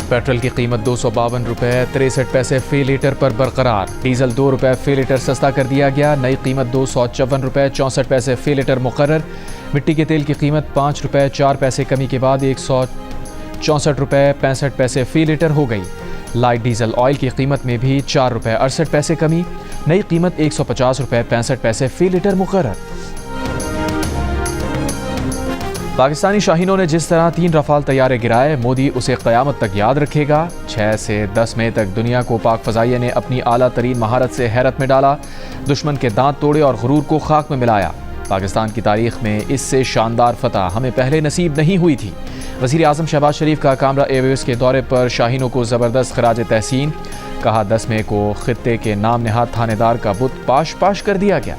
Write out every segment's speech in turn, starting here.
Petrol की कीमत 252 रुपये 63 पैसे फी लीटर पर बरकरार। डीजल 2 रुपये फी लीटर सस्ता कर दिया गया। नई कीमत 254 रुपये 64 पैसे फी लीटर मुकर्रर। मिट्टी के तेल की कीमत 5 रुपये 4 पैसे कमी के बाद 164 रुपये 65 पैसे फी लीटर हो गई। लाइट डीजल ऑयल की कीमत में भी 4 रुपये 68 पैसे कमी। नई कीमत 150 रुपये 65 पैसे फी लीटर मुकर्रर। पाकिस्तानी शाहीनों ने जिस तरह 3 रफाल तैयारे गिराए, मोदी उसे क़यामत तक याद रखेगा। 6 से 10 मई तक दुनिया को पाक फ़ज़ाइया ने अपनी आला तरीन महारत से हैरत में डाला, दुश्मन के दांत तोड़े और गुरूर को खाक में मिलाया। पाकिस्तान की तारीख में इससे शानदार फतह हमें पहले नसीब नहीं हुई थी। वज़ीर आज़म शहबाज शरीफ का कामरा एयरवेज के दौरे पर शाहीनों को ज़बरदस्त खराज तहसीन। कहा 10 मई को खित्ते के नाम नहाद थानेदार का बुत पाश पाश कर दिया गया।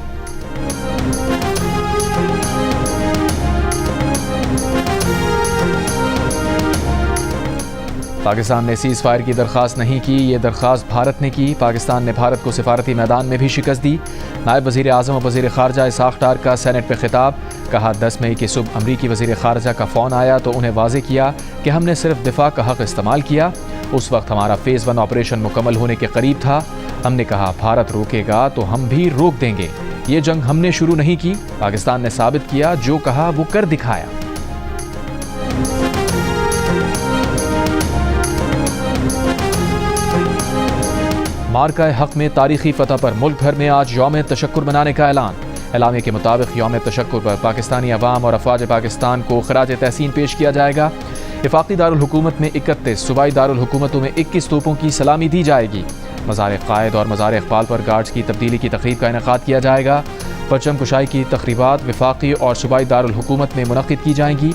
पाकिस्तान ने सीज़ फायर की दरख्वास्त नहीं की, ये दरख्वास्त भारत ने की। पाकिस्तान ने भारत को सिफारती मैदान में भी शिकस्त दी। नायब वज़ीर आज़म और वज़ीर ख़ारजा इसाक़ डार का सेनेट में खिताब। कहा 10 मई की सुबह अमरीकी वज़ीर ख़ारजा का फ़ोन आया तो उन्हें वाज़े किया कि हमने सिर्फ दिफा का हक़ इस्तेमाल किया। उस वक्त हमारा फ़ेज़ 1 ऑपरेशन मुकम्मल होने के करीब था। हमने कहा भारत रोकेगा तो हम भी रोक देंगे। ये जंग हमने शुरू नहीं की, पाकिस्तान ने साबित किया, जो कहा वो कर दिखाया। मार्का हक में तारीखी फतह पर मुल्क भर में आज यौम तशक्कुर मनाने का ऐलान। एलामे के मुताबिक यौम तशक्कुर पर पाकिस्तानी अवाम और अफवाज पाकिस्तान को खराज तहसीन पेश किया जाएगा। वफाकी दारुल हुकूमत में 31, सूबाई दारुल हुकूमतों में 21 तोपों की सलामी दी जाएगी। मज़ार क़ायद और मज़ार इक़बाल पर गार्ड्स की तब्दीली की तक़रीब का इनेक़ाद किया जाएगा। परचम कुशाई की तक़रीबात वफाकी और सूबाई दारुल हुकूमत में मुनक़्क़िद की जाएंगी।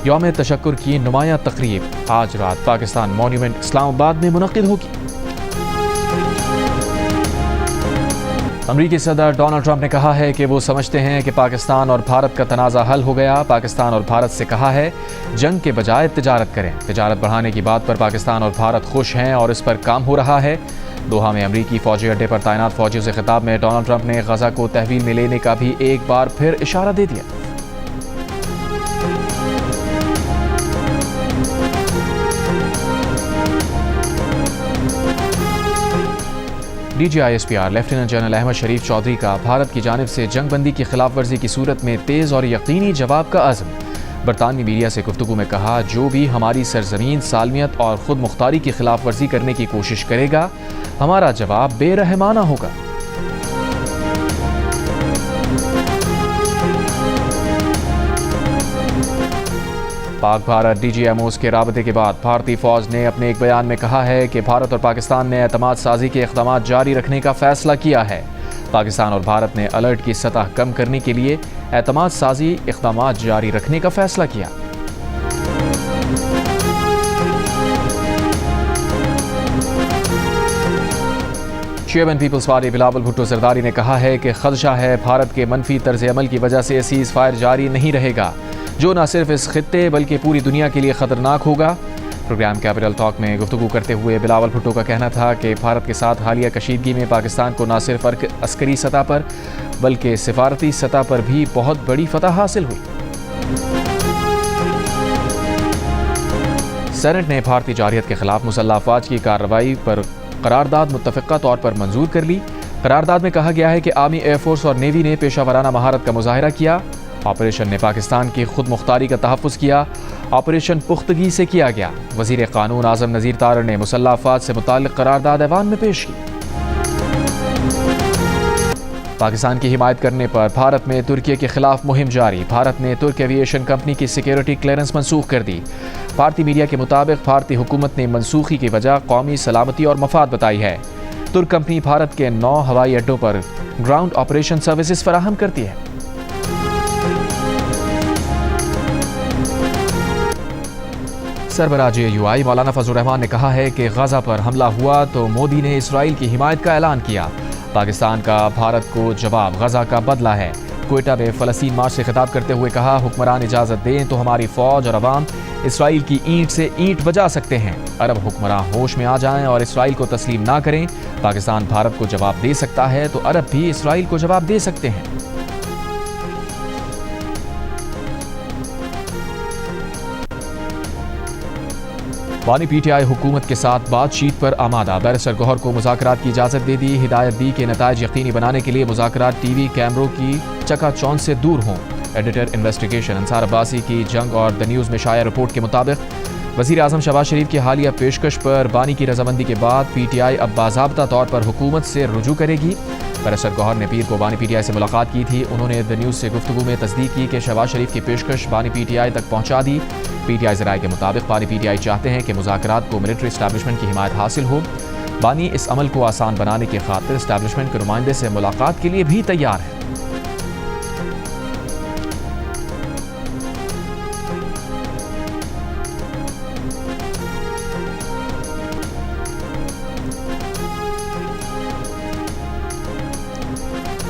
यौम तशक्कुर की नुमायाँ तक़रीब आज रात पाकिस्तान मॉन्यूमेंट इस्लामाबाद में मुनक़्क़िद होगी। अमरीकी सदर डोनाल्ड ट्रंप ने कहा है कि वो समझते हैं कि पाकिस्तान और भारत का तनाज़ा हल हो गया। पाकिस्तान और भारत से कहा है जंग के बजाय तिजारत करें। तिजारत बढ़ाने की बात पर पाकिस्तान और भारत खुश हैं और इस पर काम हो रहा है। दोहा में अमरीकी फ़ौजी अड्डे पर तैनात फ़ौजियों से खिताब में डोनाल्ड ट्रंप ने गज़ा को तहवील में लेने का भी एक बार फिर इशारा दे दिया। DGISPR लेफ्टिनेंट जनरल अहमद शरीफ चौधरी का भारत की जानिब से जंग बंदी की खिलाफ वर्जी की सूरत में तेज़ और यकीनी जवाब का अज़्म। बरतानवी मीडिया से गुफ्तगू में कहा जो भी हमारी सरजमीन सालमियत और ख़ुद मुख्तारी की खिलाफ वर्जी करने की कोशिश करेगा, हमारा जवाब बेरहमाना होगा। पाक भारत DGMOs के राबते के बाद भारतीय फ़ौज ने अपने एक बयान में कहा है कि भारत और पाकिस्तान ने एतमाद साजी के इक़दाम जारी रखने का फ़ैसला किया है। पाकिस्तान और भारत ने अलर्ट की सतह कम करने के लिए एतमाद साजी इक़दाम जारी रखने का फ़ैसला किया। चेयरमैन पीपल्स पार्टी बिलावल भुट्टो ज़रदारी ने कहा है कि ख़दशा है भारत के मनफी तर्ज़ अमल की वजह से सीज़ फायर जारी नहीं रहेगा, जो न सिर्फ इस खित्ते बल्कि पूरी दुनिया के लिए ख़तरनाक होगा। प्रोग्राम कैपिटल टॉक में गुफ्तगू करते हुए बिलावल भुट्टो का कहना था कि भारत के साथ हालिया कशीदगी में पाकिस्तान को न सिर्फ अस्करी सतह पर बल्कि सिफारती सतह पर भी बहुत बड़ी फतह हासिल हुई। सेनेट ने भारतीय जारहियत के खिलाफ मुसल्लह अफवाज की कार्रवाई पर करारदाद मुत्तफ़िक़ा तौर पर मंजूर कर ली। करारदाद में कहा गया है कि आर्मी, एयरफोर्स और नेवी ने पेशावराना महारत का मुजाहिरा किया। ऑपरेशन ने पाकिस्तान की खुद मुख्तारी का तहफ़्फ़ुज़ किया। ऑपरेशन पुख्तगी से किया गया। वज़ीर क़ानून आज़म नज़ीर तारड़ ने मुसल्लह अफ़वाज से मुताल्लिक़ करारदाद ऐवान में पेश की। पाकिस्तान की हिमायत करने पर भारत में तुर्की के खिलाफ मुहिम जारी। भारत ने तुर्क एविएशन कंपनी की सिक्योरिटी क्लियरेंस मनसूख कर दी। भारतीय मीडिया के मुताबिक भारतीय हुकूमत ने मनसूखी की वजह कौमी सलामती और मफाद बताई है। तुर्क कंपनी भारत के 9 हवाई अड्डों पर ग्राउंड ऑपरेशन सर्विसेज फराहम करती है। सरबराह JUI मौलाना फजलुर रहमान ने कहा है कि गजा पर हमला हुआ तो मोदी ने इसराइल की हिमायत का ऐलान किया। पाकिस्तान का भारत को जवाब गजा का बदला है। क्वेटा में फ़लस्तीन मार्च से खिताब करते हुए कहा हुक्मरान इजाज़त दें तो हमारी फ़ौज और अवाम इसराइल की ईंट से ईंट बजा सकते हैं। अरब हुक्मरान होश में आ जाएं और इसराइल को तस्लीम ना करें। पाकिस्तान भारत को जवाब दे सकता है तो अरब भी इसराइल को जवाब दे सकते हैं। बानी पीटीआई हुकूमत के साथ बातचीत पर आमादा। बैरिस्टर गौहर को मुज़ाकरात की इजाज़त दे दी। हिदायत दी कि नताइज यकीनी बनाने के लिए मुज़ाकरात टीवी कैमरों की चकाचौंध से दूर हों। एडिटर इन्वेस्टिगेशन अंसार अब्बासी की जंग और द न्यूज़ में शाया रिपोर्ट के मुताबिक वज़ीर आज़म शहबाज शरीफ की हालिया पेशकश पर बानी की रजामंदी के बाद पीटीआई अब बाज़ाब्ता तौर पर हुकूमत से रुजू करेगी। बैरिस्टर गौहर ने पीर को बानी पीटीआई से मुलाकात की थी। उन्होंने द न्यूज़ से गुफ्तगू में तस्दीक की कि शहबाज शरीफ की पेशकश बानी पीटीआई तक पहुँचा दी। पीटीआई ज़राए के मुताबिक बानी पीटीआई चाहते हैं कि मुज़ाकरात को मिलिट्री इस्टेब्लिशमेंट की हिमायत हासिल हो। बानी इस अमल को आसान बनाने की खातिर इस्टेब्लिशमेंट के नुमाइंदे से मुलाकात के लिए भी तैयार है।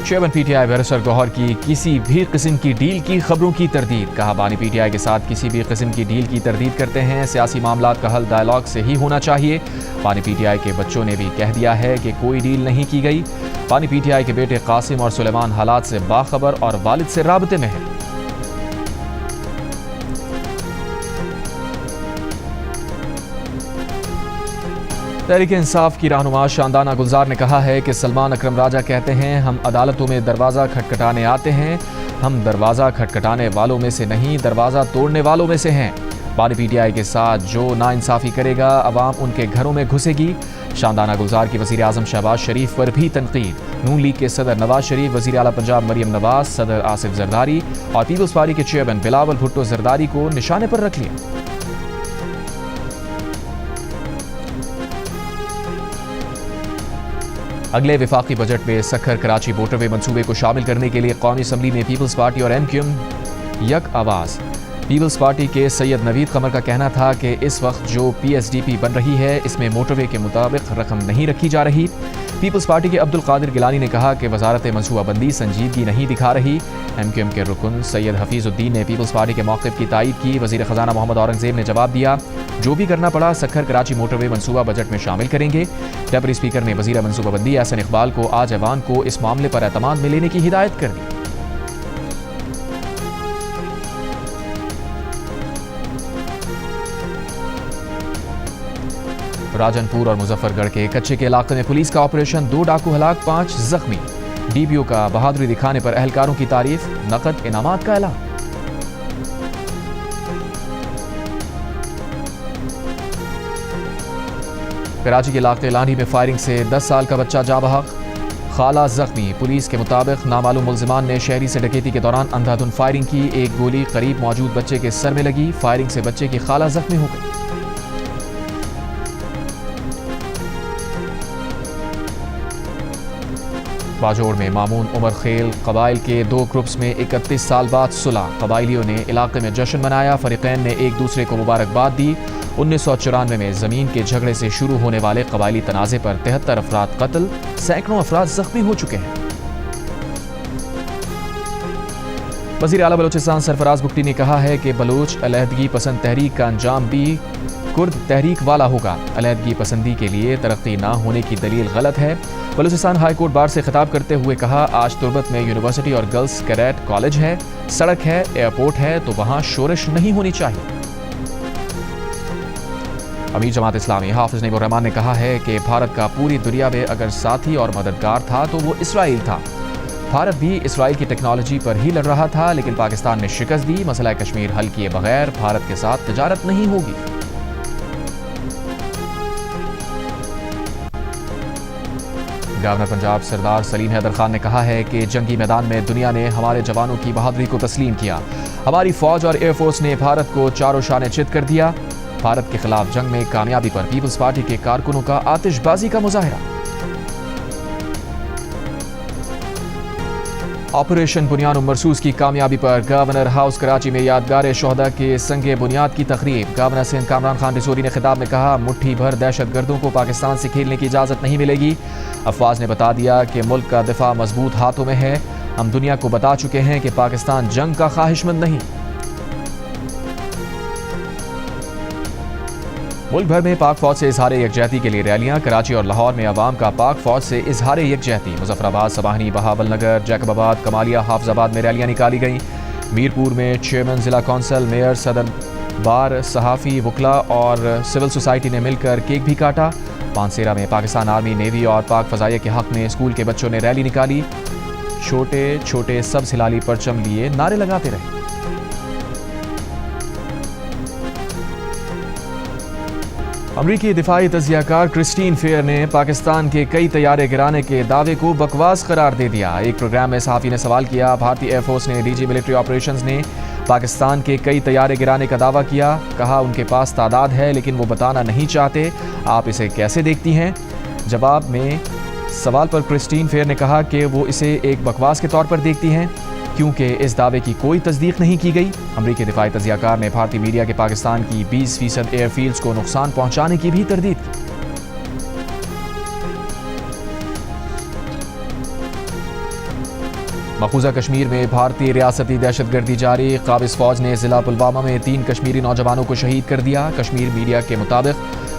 चेयरमैन पीटीआई बैरिस्टर गौहर की किसी भी किस्म की डील की खबरों की तरदीद। कहा, बानी पीटीआई के साथ किसी भी किस्म की डील की तरदीद करते हैं। सियासी मामलात का हल डायलॉग से ही होना चाहिए। बानी पीटीआई के बच्चों ने भी कह दिया है कि कोई डील नहीं की गई। बानी पीटीआई के बेटे कासिम और सुलेमान हालात से बाखबर और वालिद से राबते में हैं। तहरीक इंसाफ की रहनुमा शानदाना गुलजार ने कहा है कि सलमान अकरम राजा कहते हैं हम अदालतों में दरवाज़ा खटखटाने आते हैं, हम दरवाज़ा खटखटाने वालों में से नहीं, दरवाज़ा तोड़ने वालों में से हैं। बानी पीटीआई के साथ जो नाइंसाफ़ी करेगा अवाम उनके घरों में घुसेगी। शानदाना गुलजार की वज़ीर आज़म शहबाज शरीफ पर भी तनकीद। नून लीग के सदर नवाज शरीफ, वज़ीर आला पंजाब मरियम नवाज, सदर आसिफ जरदारी और पीपल्स पार्टी के चेयरमैन बिलावल भुट्टो जरदारी को निशाने पर रख लिया। अगले विफाकी बजट में सखर कराची मोटरवे मंसूबे को शामिल करने के लिए कौमी असम्बली में पीपल्स पार्टी और एमक्यूएम यक आवाज़। पीपल्स पार्टी के सैयद नवीद कमर का कहना था कि इस वक्त जो पीएसडीपी बन रही है इसमें मोटरवे के मुताबिक रकम नहीं रखी जा रही। पीपल्स पार्टी के अब्दुल कादिर गिलानी ने कहा कि वजारत मनसूबाबंदी संजीदगी नहीं दिखा रही। एमक्यूएम के रुकन सैयद हफीजुद्दीन ने पीपल्स पार्टी के मौक़िफ़ की तायीद की। वज़ीर ख़जाना मोहम्मद औरंगज़ेब ने जवाब दिया, जो भी करना पड़ा सखर कराची मोटरवे मनसूबा बजट में शामिल करेंगे। डेप्यूटी स्पीकर ने वज़ीर मनसूबाबंदी एहसन इकबाल को आज ऐवान को इस मामले पर एतमाद में लेने की हिदायत कर दी। राजनपुर और मुजफ्फरगढ़ के कच्चे के इलाके में पुलिस का ऑपरेशन, 2 डाकू हलाक, 5 जख्मी। डीपीओ का बहादुरी दिखाने पर एहलकारों की तारीफ, नकद इनामात का ऐलान। कराची के इलाके लानी में फायरिंग से 10 साल का बच्चा जा बहक, खाला जख्मी। पुलिस के मुताबिक नामालूम मुल्जिमान ने शहरी से डकैती के दौरान अंधाधुन फायरिंग की। एक गोली करीब मौजूद बच्चे के सर में लगी। फायरिंग से बच्चे की खाला जख्मी हो गई। बाजोड़ में मामून उमर खेल कबाइल के 2 ग्रुप्स में 31 साल बाद सुलह। कबाइलियों ने इलाके में जश्न मनाया। फरीकैन ने एक दूसरे को मुबारकबाद दी। 1994 में ज़मीन के झगड़े से शुरू होने वाले कबाइली तनाज़े पर 73 अफराद कत्ल, सैकड़ों अफराद जख्मी हो चुके हैं। वज़ीर आला बलोचिस्तान सरफराज बुगटी ने कहा है कि बलोच अलहदगी पसंद तहरीक का अंजाम भी कुर्द तहरीक वाला होगा। अलहदगी पसंदी के लिए तरक्की ना होने की दलील गलत है। बलूचिस्तान हाई कोर्ट बार से खिताब करते हुए कहा, आज तुर्बत में यूनिवर्सिटी और गर्ल्स कैडेट कॉलेज है, सड़क है, एयरपोर्ट है, तो वहाँ शोरिश नहीं होनी चाहिए। अमीर जमात इस्लामी हाफिज नईमुर रहमान ने कहा है कि भारत का पूरी दुनिया में अगर साथी और मददगार था तो वो इसराइल था। भारत भी इसराइल की टेक्नोलॉजी पर ही लड़ रहा था, लेकिन पाकिस्तान ने शिकस्त दी। मसला कश्मीर हल किए बगैर भारत के साथ तिजारत नहीं होगी। गवर्नर पंजाब सरदार सलीम हैदर खान ने कहा है कि जंगी मैदान में दुनिया ने हमारे जवानों की बहादुरी को तस्लीम किया। हमारी फौज और एयरफोर्स ने भारत को चारों शाने चित कर दिया। भारत के खिलाफ जंग में कामयाबी पर पीपल्स पार्टी के कारकुनों का आतिशबाजी का मुजाहरा। ऑपरेशन बुनियाद मरसूस की कामयाबी पर गवर्नर हाउस कराची में यादगार शोहदा के संगे बुनियाद की तकरीब। गवर्नर सिंध कामरान खान रिसोरी ने खिताब में कहा, मुट्ठी भर दहशतगर्दों को पाकिस्तान से खेलने की इजाज़त नहीं मिलेगी। अफवाज ने बता दिया कि मुल्क का दिफा मजबूत हाथों में है। हम दुनिया को बता चुके हैं कि पाकिस्तान जंग का ख्वाहिशमंद नहीं। मुल्क भर में पाक फौज से इजहार यकजहती के लिए रैलियां। कराची और लाहौर में अवाम का पाक फौज से इजहार यकजहती। मुजफ्फराबाद, सबाहनी, बहावल नगर, जैकबाबाद, कमालिया, हाफजाबाद में रैलियां निकाली गईं। मीरपुर में चेयरमैन जिला कौंसिल, मेयर, सदर बार सहाफ़ी, वकला और सिविल सोसाइटी ने मिलकर केक भी काटा। मानसेरा में पाकिस्तान आर्मी, नेवी और पाक फ़ज़ाइया के हक़ में स्कूल के बच्चों ने रैली निकाली। छोटे छोटे सब्ज़ हिलाली परचम लिए नारे लगाते रहे। अमरीकी दिफाई तज़ियाकार क्रिस्टीन फेयर ने पाकिस्तान के कई तैयारे गिराने के दावे को बकवास करार दे दिया। एक प्रोग्राम में सहाफ़ी ने सवाल किया, भारतीय एयरफोर्स ने डीजी मिलिट्री ऑपरेशंस ने पाकिस्तान के कई तैयारे गिराने का दावा किया। कहा उनके पास तादाद है लेकिन वो बताना नहीं चाहते। आप इसे कैसे देखती हैं? जवाब में सवाल पर क्रिस्टीन फेयर ने कहा कि वो इसे एक बकवास के तौर पर देखती हैं क्योंकि इस दावे की कोई तस्दीक नहीं की गई। अमरीकी दिफाई तज़ियाकार ने भारतीय मीडिया के पाकिस्तान की 20% एयरफील्ड्स को नुकसान पहुंचाने की भी तरदीद की। मकबूजा कश्मीर में भारतीय रियासती दहशतगर्दी जारी। काबिज फौज ने जिला पुलवामा में 3 कश्मीरी नौजवानों को शहीद कर दिया। कश्मीर मीडिया के मुताबिक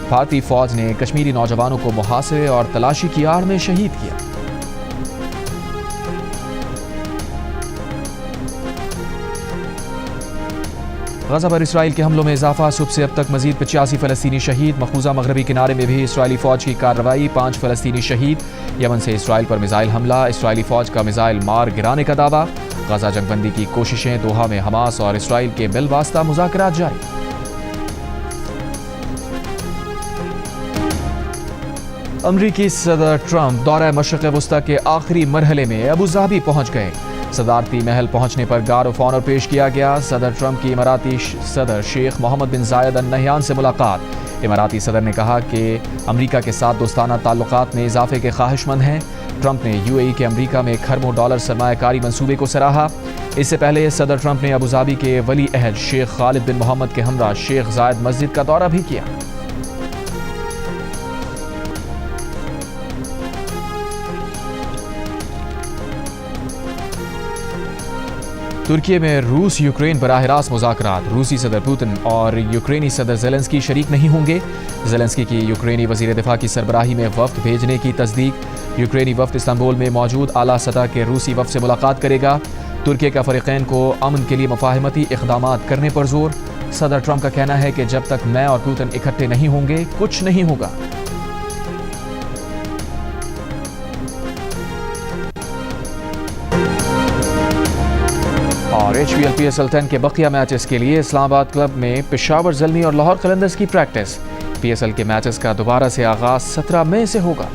भारतीय फौज ने कश्मीरी नौजवानों को मुहासरे और तलाशी की आड़ में शहीद किया। गजा पर इसराइल के हमलों में इजाफा। सुबह से अब तक मजीद 85 फ़लस्तीनी शहीद। मकबूजा मगरबी किनारे में भी इसराइली फ़ौज की कार्रवाई, 5 फ़लस्तीनी शहीद। यमन से इसराइल पर मिसाइल हमला, इसराइली फ़ौज का मिसाइल मार गिराने का दावा। गजा जंगबंदी की कोशिशें, दोहा में हमास और इसराइल के बिलवास्ता मुज़ाकरात जारी। अमरीकी सदर ट्रंप दौरा मशरिक़ वस्ता के आखिरी मरहले में अबू धाबी पहुंच गए। सदारती महल पहुंचने पर गार्ड ऑफ ऑनर पेश किया गया। सदर ट्रंप की इमाराती सदर शेख मोहम्मद बिन जायद अल नहयान से मुलाकात। इमाराती सदर ने कहा कि अमरीका के साथ दोस्ताना ताल्लुकात में इजाफे के ख्वाहिशमंद हैं। ट्रंप ने यूएई के अमरीका में खरबों डॉलर सरमायाकारी मंसूबे को सराहा। इससे पहले सदर ट्रंप ने अबू धाबी के वली अहद शेख खालिद बिन मोहम्मद के हमरा शेख जायद मस्जिद का दौरा भी किया। तुर्की में रूस यूक्रेन बराह रास्त मुज़ाकरात। रूसी सदर पुतिन और यूक्रेनी सदर ज़ेलेंस्की शरीक नहीं होंगे। ज़ेलेंस्की की यूक्रेनी वज़ीर दिफा की सरबराही में वफ़द भेजने की तस्दीक। यूक्रेनी वफ़द इस्तांबुल में मौजूद आला सतह के रूसी वफ़द से मुलाकात करेगा। तुर्की का फ़रीक़ैन को अमन के लिए मुफ़ाहमती इक़दामात करने पर जोर। सदर ट्रंप का कहना है कि जब तक मैं और पुतिन इकट्ठे नहीं होंगे कुछ नहीं होगा। और HPL PSL 10 के बकिया मैचेस के लिए इस्लामाबाद क्लब में पेशावर ज़ल्मी और लाहौर कलंदर्स की प्रैक्टिस। PSL के मैचेस का दोबारा से आगाज़ 17 मई से होगा।